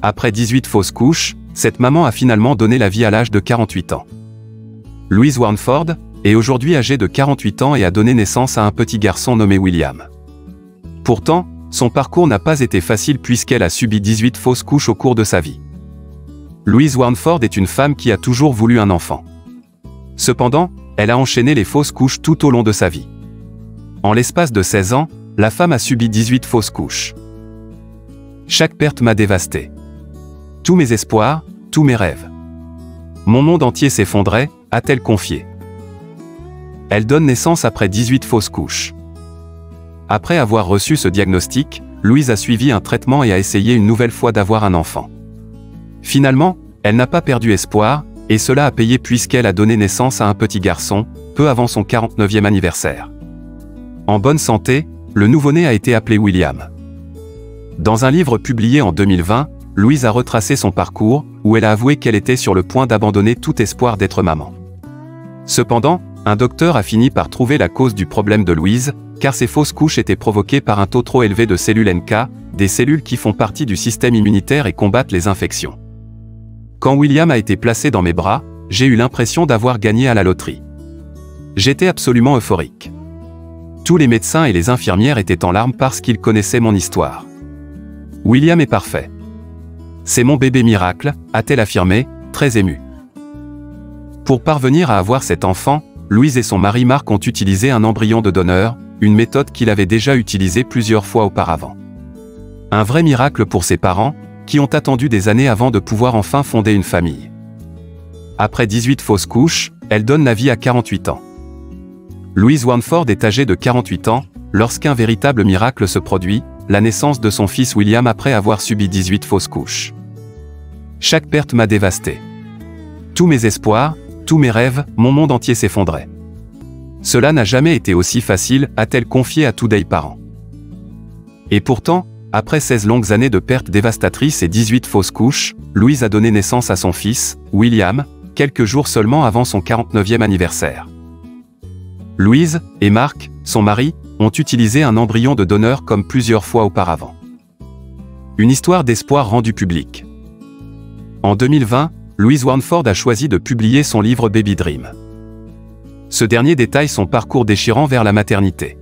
Après 18 fausses couches, cette maman a finalement donné la vie à l'âge de 48 ans. Louise Warneford est aujourd'hui âgée de 48 ans et a donné naissance à un petit garçon nommé William. Pourtant, son parcours n'a pas été facile puisqu'elle a subi 18 fausses couches au cours de sa vie. Louise Warneford est une femme qui a toujours voulu un enfant. Cependant, elle a enchaîné les fausses couches tout au long de sa vie. En l'espace de 16 ans, la femme a subi 18 fausses couches. Chaque perte m'a dévasté. Tous mes espoirs, tous mes rêves. Mon monde entier s'effondrait, a-t-elle confié. Elle donne naissance après 18 fausses couches. Après avoir reçu ce diagnostic, Louise a suivi un traitement et a essayé une nouvelle fois d'avoir un enfant. Finalement, elle n'a pas perdu espoir, et cela a payé puisqu'elle a donné naissance à un petit garçon, peu avant son 49e anniversaire. En bonne santé, le nouveau-né a été appelé William. Dans un livre publié en 2020, Louise a retracé son parcours, où elle a avoué qu'elle était sur le point d'abandonner tout espoir d'être maman. Cependant, un docteur a fini par trouver la cause du problème de Louise, car ces fausses couches étaient provoquées par un taux trop élevé de cellules NK, des cellules qui font partie du système immunitaire et combattent les infections. Quand William a été placé dans mes bras, j'ai eu l'impression d'avoir gagné à la loterie. J'étais absolument euphorique. Tous les médecins et les infirmières étaient en larmes parce qu'ils connaissaient mon histoire. William est parfait. C'est mon bébé miracle, a-t-elle affirmé, très émue. Pour parvenir à avoir cet enfant, Louise et son mari Marc ont utilisé un embryon de donneur, une méthode qu'il avait déjà utilisée plusieurs fois auparavant. Un vrai miracle pour ses parents, qui ont attendu des années avant de pouvoir enfin fonder une famille. Après 18 fausses couches, elle donne la vie à 48 ans. Louise Warneford est âgée de 48 ans, lorsqu'un véritable miracle se produit, la naissance de son fils William après avoir subi 18 fausses couches. Chaque perte m'a dévasté. Tous mes espoirs, tous mes rêves, mon monde entier s'effondrait. Cela n'a jamais été aussi facile, a-t-elle confié à Today Parents. Et pourtant, après 16 longues années de pertes dévastatrices et 18 fausses couches, Louise a donné naissance à son fils, William, quelques jours seulement avant son 49e anniversaire. Louise et Marc, son mari, ont utilisé un embryon de donneur comme plusieurs fois auparavant. Une histoire d'espoir rendue publique. En 2020, Louise Warneford a choisi de publier son livre Baby Dream. Ce dernier détaille son parcours déchirant vers la maternité.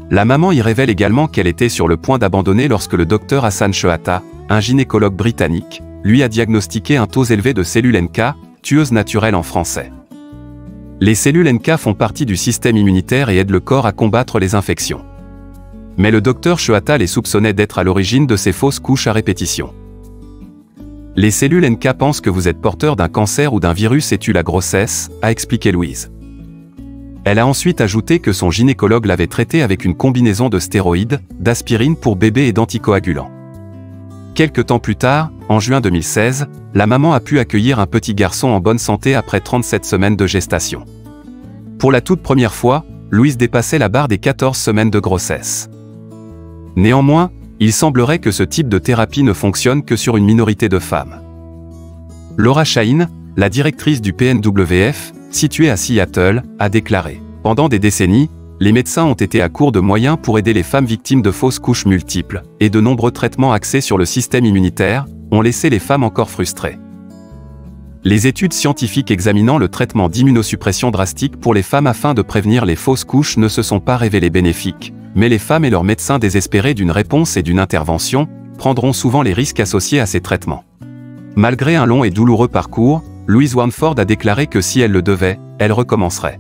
La maman y révèle également qu'elle était sur le point d'abandonner lorsque le docteur Hassan Shehata, un gynécologue britannique, lui a diagnostiqué un taux élevé de cellules NK, tueuses naturelles en français. Les cellules NK font partie du système immunitaire et aident le corps à combattre les infections. Mais le docteur Shehata les soupçonnait d'être à l'origine de ces fausses couches à répétition. Les cellules NK pensent que vous êtes porteur d'un cancer ou d'un virus et tuent la grossesse, a expliqué Louise. Elle a ensuite ajouté que son gynécologue l'avait traité avec une combinaison de stéroïdes, d'aspirine pour bébé et d'anticoagulants. Quelque temps plus tard, en juin 2016, la maman a pu accueillir un petit garçon en bonne santé après 37 semaines de gestation. Pour la toute première fois, Louise dépassait la barre des 14 semaines de grossesse. Néanmoins, il semblerait que ce type de thérapie ne fonctionne que sur une minorité de femmes. Laura Shaheen, la directrice du PNWF, située à Seattle, a déclaré « Pendant des décennies, les médecins ont été à court de moyens pour aider les femmes victimes de fausses couches multiples, et de nombreux traitements axés sur le système immunitaire ont laissé les femmes encore frustrées. Les études scientifiques examinant le traitement d'immunosuppression drastique pour les femmes afin de prévenir les fausses couches ne se sont pas révélées bénéfiques, mais les femmes et leurs médecins désespérés d'une réponse et d'une intervention prendront souvent les risques associés à ces traitements. » Malgré un long et douloureux parcours, Louise Warneford a déclaré que si elle le devait, elle recommencerait.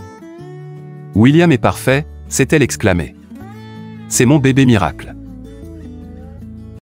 « William est parfait », s'est-elle exclamée. « C'est mon bébé miracle.